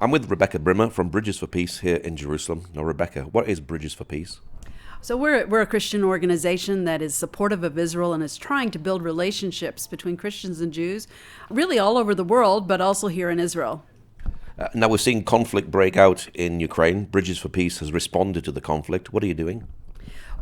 I'm with Rebecca Brimmer from Bridges for Peace here in Jerusalem. Now, Rebecca, what is Bridges for Peace? So we're a Christian organization that is supportive of Israel and is trying to build relationships between Christians and Jews, really all over the world, but also here in Israel. Now, we're seeing conflict break out in Ukraine. Bridges for Peace has responded to the conflict. What are you doing?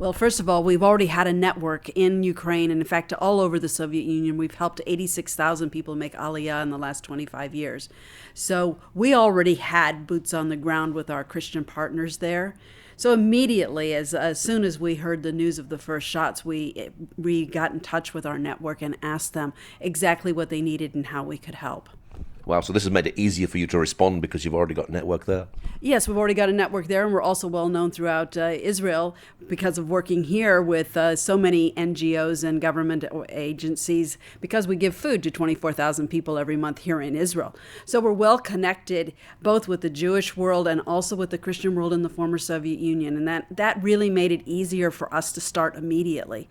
Well, first of all, we've already had a network in Ukraine, and in fact, all over the Soviet Union. We've helped 86,000 people make Aliyah in the last 25 years. So we already had boots on the ground with our Christian partners there. So immediately, as soon as we heard the news of the first shots, we got in touch with our network and asked them exactly what they needed and how we could help. Wow, so this has made it easier for you to respond because you've already got a network there? Yes, we've already got a network there, and we're also well known throughout Israel because of working here with so many NGOs and government agencies, because we give food to 24,000 people every month here in Israel. So we're well connected both with the Jewish world and also with the Christian world in the former Soviet Union, and that really made it easier for us to start immediately.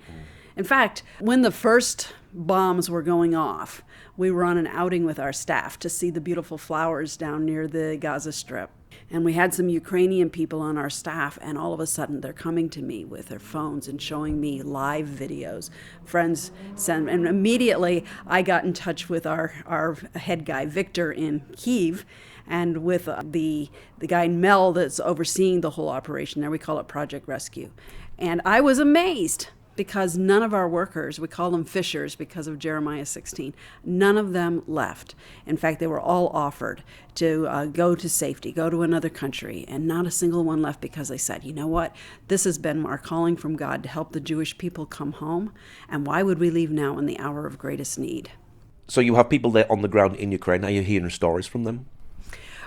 In fact, when the first bombs were going off, we were on an outing with our staff to see the beautiful flowers down near the Gaza Strip. And we had some Ukrainian people on our staff, and all of a sudden they're coming to me with their phones and showing me live videos. Friends send, and immediately I got in touch with our head guy, Victor, in Kyiv, and with the guy Mel that's overseeing the whole operation there. We call it Project Rescue. And I was amazed, because none of our workers, we call them fishers because of Jeremiah 16, none of them left. In fact, they were all offered to go to safety, go to another country, and not a single one left because they said, you know what, this has been our calling from God to help the Jewish people come home, and why would we leave now in the hour of greatest need? So you have people there on the ground in Ukraine. Are you hearing stories from them?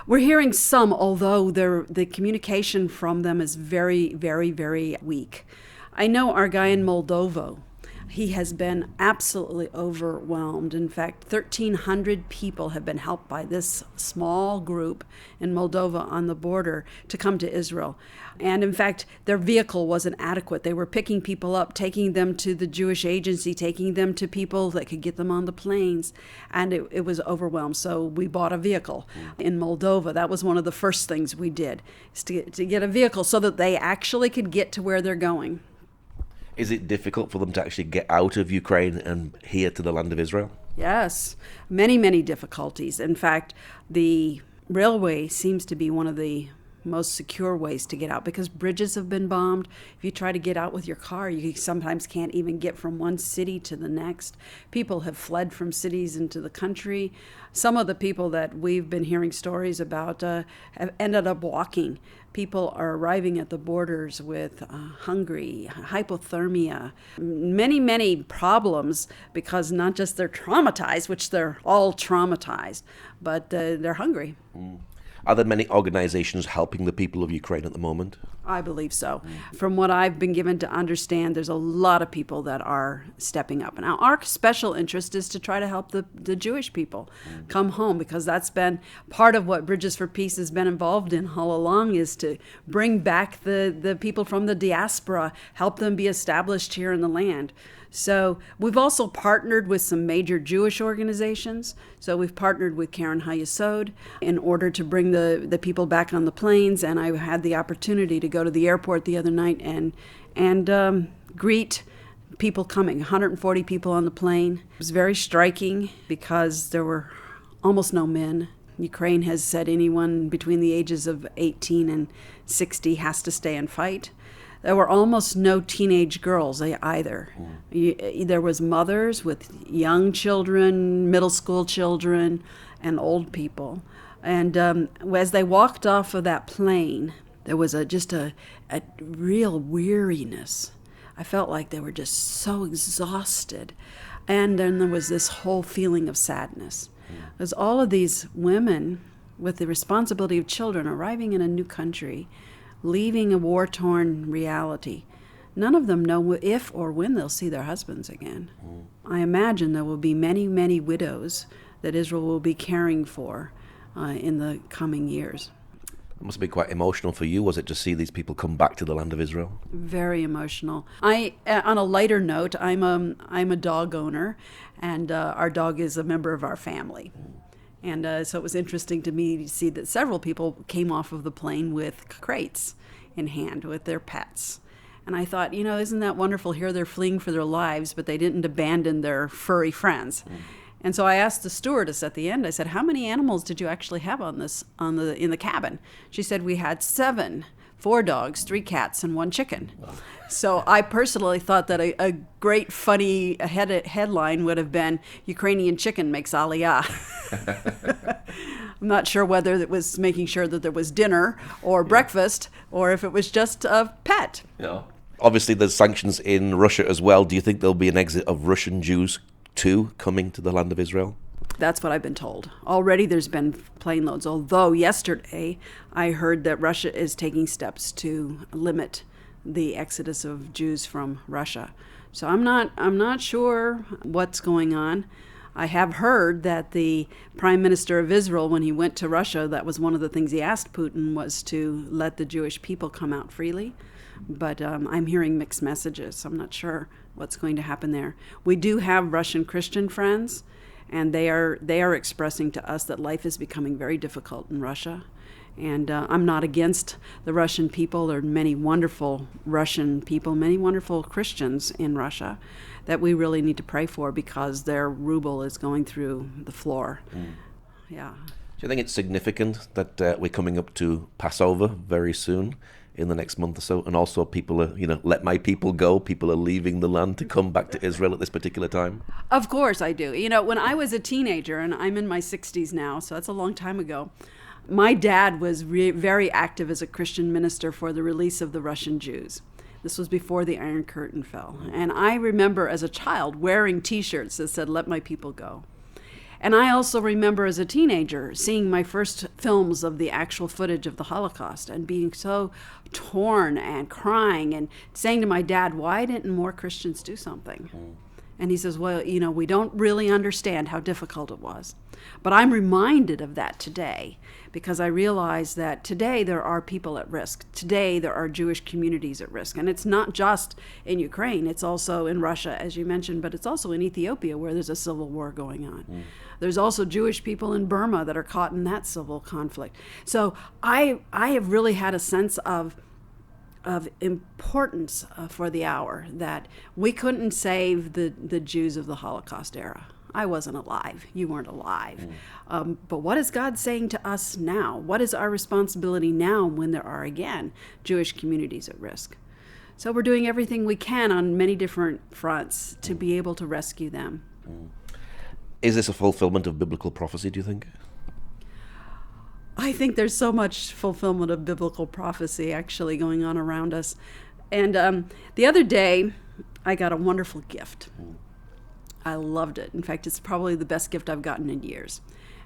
We're hearing some, although the communication from them is very, very, very weak. I know our guy in Moldova, he has been absolutely overwhelmed. In fact, 1,300 people have been helped by this small group in Moldova on the border to come to Israel. And in fact, their vehicle wasn't adequate. They were picking people up, taking them to the Jewish agency, taking them to people that could get them on the planes. And it was overwhelmed. So we bought a vehicle in Moldova. That was one of the first things we did, is to get a vehicle so that they actually could get to where they're going. Is it difficult for them to actually get out of Ukraine and here to the land of Israel? Yes, many, many difficulties. In fact, the railway seems to be one of the most secure ways to get out because bridges have been bombed. If you try to get out with your car, you sometimes can't even get from one city to the next. People have fled from cities into the country. Some of the people that we've been hearing stories about have ended up walking. People are arriving at the borders with hungry, hypothermia, many, many problems because not just they're traumatized, which they're all traumatized, but they're hungry. Are there many organizations helping the people of Ukraine at the moment? I believe so. From what I've been given to understand, there's a lot of people that are stepping up. Now, our special interest is to try to help the Jewish people come home, because that's been part of what Bridges for Peace has been involved in all along, is to bring back the people from the diaspora, help them be established here in the land. So we've also partnered with some major Jewish organizations. So we've partnered with Karen HaYesod in order to bring the people back on the planes. And I had the opportunity to go to the airport the other night and greet people coming, 140 people on the plane. It was very striking because there were almost no men. Ukraine has said anyone between the ages of 18 and 60 has to stay and fight. There were almost no teenage girls either. There was mothers with young children, middle school children, and old people. And as they walked off of that plane, there was just a real weariness. I felt like they were just so exhausted. And then there was this whole feeling of sadness. Because all of these women with the responsibility of children arriving in a new country, leaving a war-torn reality, none of them know if or when they'll see their husbands again. I imagine there will be many, many widows that Israel will be caring for in the coming years. It must be quite emotional for you, was it, to see these people come back to the land of Israel? Very emotional. On a lighter note, I'm a dog owner, and our dog is a member of our family. And so it was interesting to me to see that several people came off of the plane with crates in hand with their pets. And I thought, isn't that wonderful? Here they're fleeing for their lives, but they didn't abandon their furry friends. And so I asked the stewardess at the end, I said, how many animals did you actually have in the cabin? She said, we had 7, 4 dogs, 3 cats, and 1 chicken. Wow. So I personally thought that a great funny headline would have been, Ukrainian chicken makes aliyah. I'm not sure whether it was making sure that there was dinner or breakfast, or if it was just a pet. Yeah. Obviously, there's sanctions in Russia as well. Do you think there'll be an exit of Russian Jews too coming to the land of Israel? That's what I've been told. Already there's been plane loads, although yesterday I heard that Russia is taking steps to limit the exodus of Jews from Russia. So I'm not sure what's going on. I have heard that the Prime Minister of Israel, when he went to Russia, that was one of the things he asked Putin, was to let the Jewish people come out freely. But I'm hearing mixed messages. I'm not sure what's going to happen there. We do have Russian Christian friends, and they are expressing to us that life is becoming very difficult in Russia. And I'm not against the Russian people. There are many wonderful Russian people, many wonderful Christians in Russia that we really need to pray for, because their ruble is going through the floor. Yeah. Do you think it's significant that we're coming up to Passover very soon, in the next month or so, and also people are, let my people go, people are leaving the land to come back to Israel at this particular time? Of course I do. When I was a teenager, and I'm in my 60s now, so that's a long time ago, my dad was very active as a Christian minister for the release of the Russian Jews. This was before the Iron Curtain fell. And I remember as a child wearing T-shirts that said, "Let my people go." And I also remember as a teenager seeing my first films of the actual footage of the Holocaust and being so torn and crying and saying to my dad, why didn't more Christians do something? And he says, well, we don't really understand how difficult it was. But I'm reminded of that today, because I realize that today there are people at risk. Today there are Jewish communities at risk. And it's not just in Ukraine, it's also in Russia, as you mentioned, but it's also in Ethiopia, where there's a civil war going on. There's also Jewish people in Burma that are caught in that civil conflict. So I have really had a sense of importance for the hour, that we couldn't save the Jews of the Holocaust era. I wasn't alive. You weren't alive. But what is God saying to us now? What is our responsibility now when there are, again, Jewish communities at risk? So we're doing everything we can on many different fronts to be able to rescue them. Is this a fulfillment of biblical prophecy, do you think? I think there's so much fulfillment of biblical prophecy actually going on around us. And the other day, I got a wonderful gift. I loved it. In fact, it's probably the best gift I've gotten in years.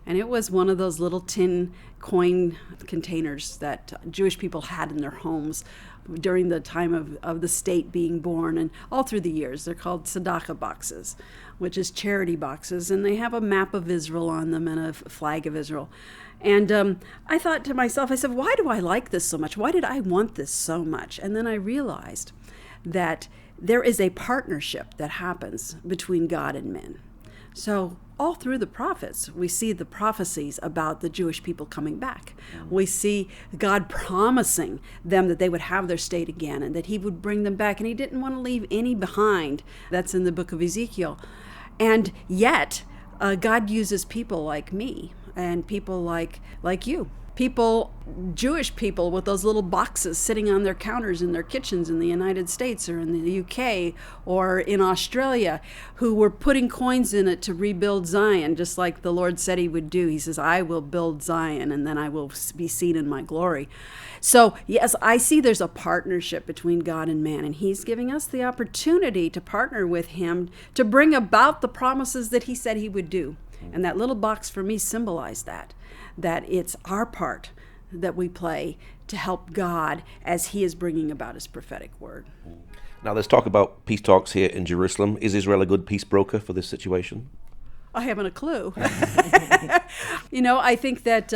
And it was one of those little tin coin containers that Jewish people had in their homes during the time of the state being born and all through the years. They're called tzedakah boxes, which is charity boxes, and they have a map of Israel on them and a flag of Israel. And I thought to myself, I said, why do I like this so much? Why did I want this so much? And then I realized that there is a partnership that happens between God and men. So all through the prophets, we see the prophecies about the Jewish people coming back. We see God promising them that they would have their state again and that he would bring them back. And he didn't want to leave any behind. That's in the book of Ezekiel. And yet, God uses people like me and people like you. People, Jewish people with those little boxes sitting on their counters in their kitchens in the United States or in the UK or in Australia, who were putting coins in it to rebuild Zion, just like the Lord said he would do. He says, I will build Zion and then I will be seen in my glory. So yes, I see there's a partnership between God and man, and he's giving us the opportunity to partner with him to bring about the promises that he said he would do. And that little box for me symbolized that it's our part that we play to help God as he is bringing about his prophetic word. Now there's talk about peace talks here in Jerusalem. Is Israel a good peace broker for this situation? I haven't a clue. I think that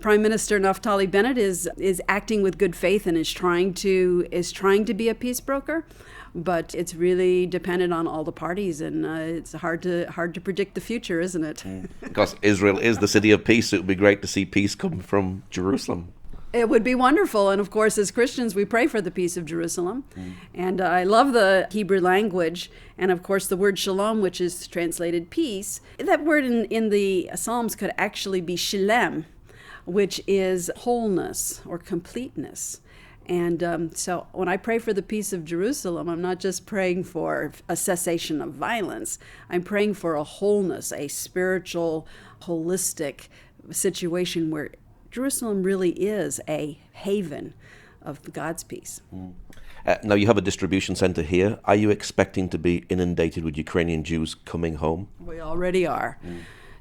Prime Minister Naftali Bennett is acting with good faith and is trying to be a peace broker, but it's really dependent on all the parties, and it's hard to predict the future, isn't it? Because Israel is the city of peace, it would be great to see peace come from Jerusalem. It would be wonderful. And of course, as Christians, we pray for the peace of Jerusalem. And I love the Hebrew language. And of course, the word shalom, which is translated peace, that word in the Psalms could actually be shalem, which is wholeness or completeness. And so when I pray for the peace of Jerusalem, I'm not just praying for a cessation of violence. I'm praying for a wholeness, a spiritual, holistic situation where Jerusalem really is a haven of God's peace. Now, you have a distribution center here. Are you expecting to be inundated with Ukrainian Jews coming home? We already are.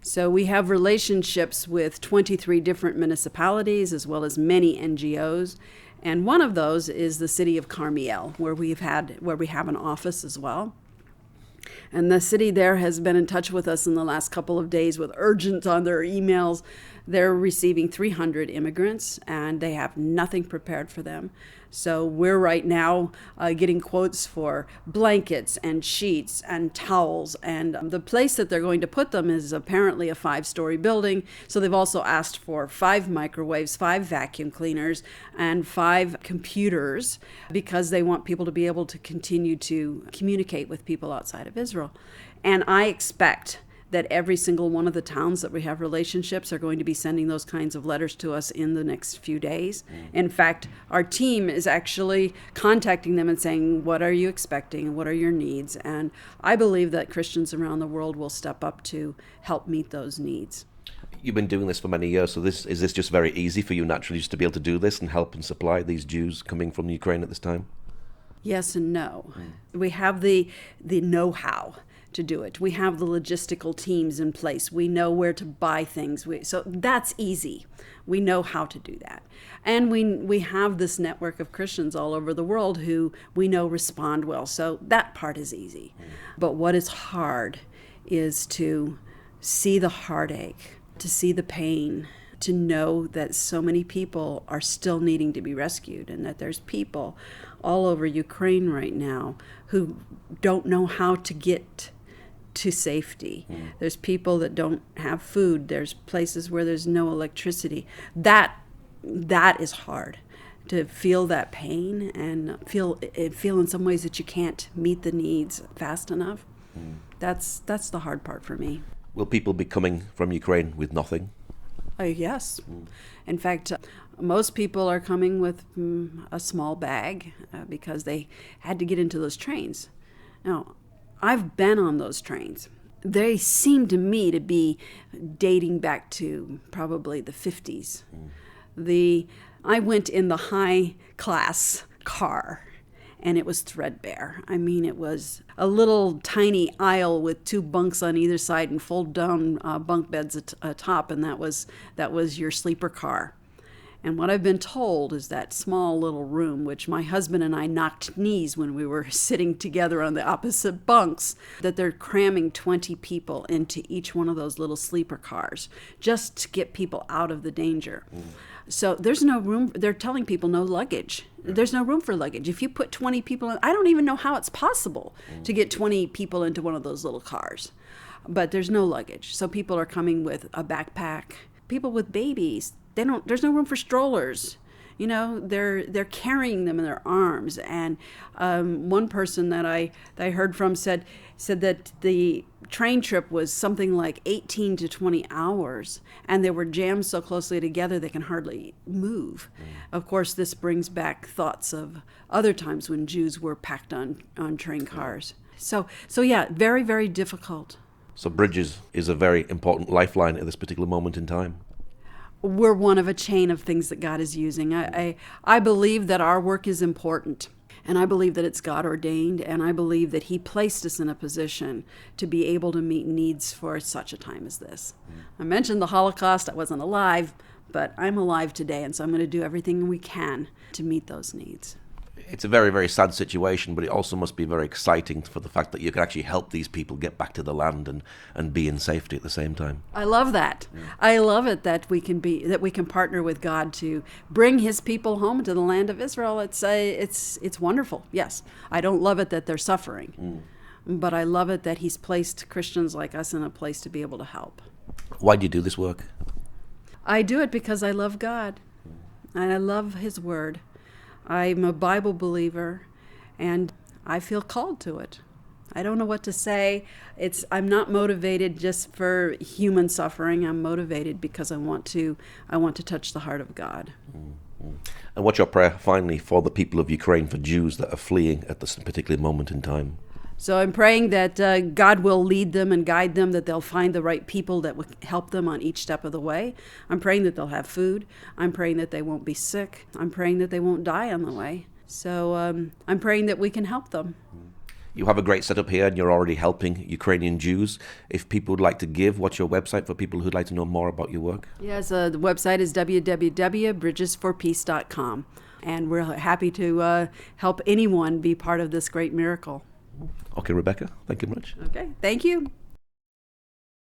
So we have relationships with 23 different municipalities as well as many NGOs. And one of those is the city of Carmiel, where we have an office as well. And the city there has been in touch with us in the last couple of days with urgent on their emails. They're receiving 300 immigrants, and they have nothing prepared for them. So we're right now getting quotes for blankets and sheets and towels. And the place that they're going to put them is apparently a 5-story building. So they've also asked for 5 microwaves, 5 vacuum cleaners, and 5 computers because they want people to be able to continue to communicate with people outside of Israel. And I expect that every single one of the towns that we have relationships are going to be sending those kinds of letters to us in the next few days. In fact, our team is actually contacting them and saying, what are you expecting? What are your needs? And I believe that Christians around the world will step up to help meet those needs. You've been doing this for many years, so is this just very easy for you naturally just to be able to do this and help and supply these Jews coming from Ukraine at this time? Yes and no. We have the know-how to do it. We have the logistical teams in place. We know where to buy things. So that's easy. We know how to do that. And we have this network of Christians all over the world who we know respond well. So that part is easy. But what is hard is to see the heartache, to see the pain, to know that so many people are still needing to be rescued, and that there's people all over Ukraine right now who don't know how to get to safety. There's people that don't have food. There's places where there's no electricity. That is hard, to feel that pain and feel in some ways that you can't meet the needs fast enough. That's the hard part for me. Will people be coming from Ukraine with nothing? Yes. In fact, most people are coming with a small bag because they had to get into those trains. Now, I've been on those trains. They seem to me to be dating back to probably the 50s. I went in the high class car, and it was threadbare. I mean, it was a little tiny aisle with 2 bunks on either side and fold down bunk beds atop, and that was your sleeper car. And what I've been told is that small little room, which my husband and I knocked knees when we were sitting together on the opposite bunks, that they're cramming 20 people into each one of those little sleeper cars just to get people out of the danger. So there's no room. They're telling people no luggage. There's no room for luggage. If you put 20 people in, I don't even know how it's possible to get 20 people into one of those little cars. But there's no luggage. So people are coming with a backpack. People with babies, there's no room for strollers. You know, they're carrying them in their arms. And one person that I heard from said that the train trip was something like 18 to 20 hours, and they were jammed so closely together they can hardly move. Of course, this brings back thoughts of other times when Jews were packed on train cars. So yeah, very, very difficult. So bridges is a very important lifeline at this particular moment in time. We're one of a chain of things that God is using. I believe that our work is important, and I believe that it's God ordained, and I believe that He placed us in a position to be able to meet needs for such a time as this. I mentioned the Holocaust. I wasn't alive, but I'm alive today, and so I'm going to do everything we can to meet those needs. It's a very, very sad situation, but it also must be very exciting for the fact that you can actually help these people get back to the land and be in safety at the same time. I love that. I love it that we can partner with God to bring His people home to the land of Israel. It's wonderful. Yes, I don't love it that they're suffering, but I love it that He's placed Christians like us in a place to be able to help. Why do you do this work? I do it because I love God, and I love His Word. I'm a Bible believer, and I feel called to it. I don't know what to say. I'm not motivated just for human suffering. I'm motivated because I want to touch the heart of God. And what's your prayer, finally, for the people of Ukraine, for Jews that are fleeing at this particular moment in time? So I'm praying that God will lead them and guide them, that they'll find the right people that will help them on each step of the way. I'm praying that they'll have food. I'm praying that they won't be sick. I'm praying that they won't die on the way. So I'm praying that we can help them. You have a great setup here, and you're already helping Ukrainian Jews. If people would like to give, what's your website for people who'd like to know more about your work? Yes, the website is www.bridgesforpeace.com. And we're happy to help anyone be part of this great miracle. Okay, Rebecca, thank you very much. Okay, thank you.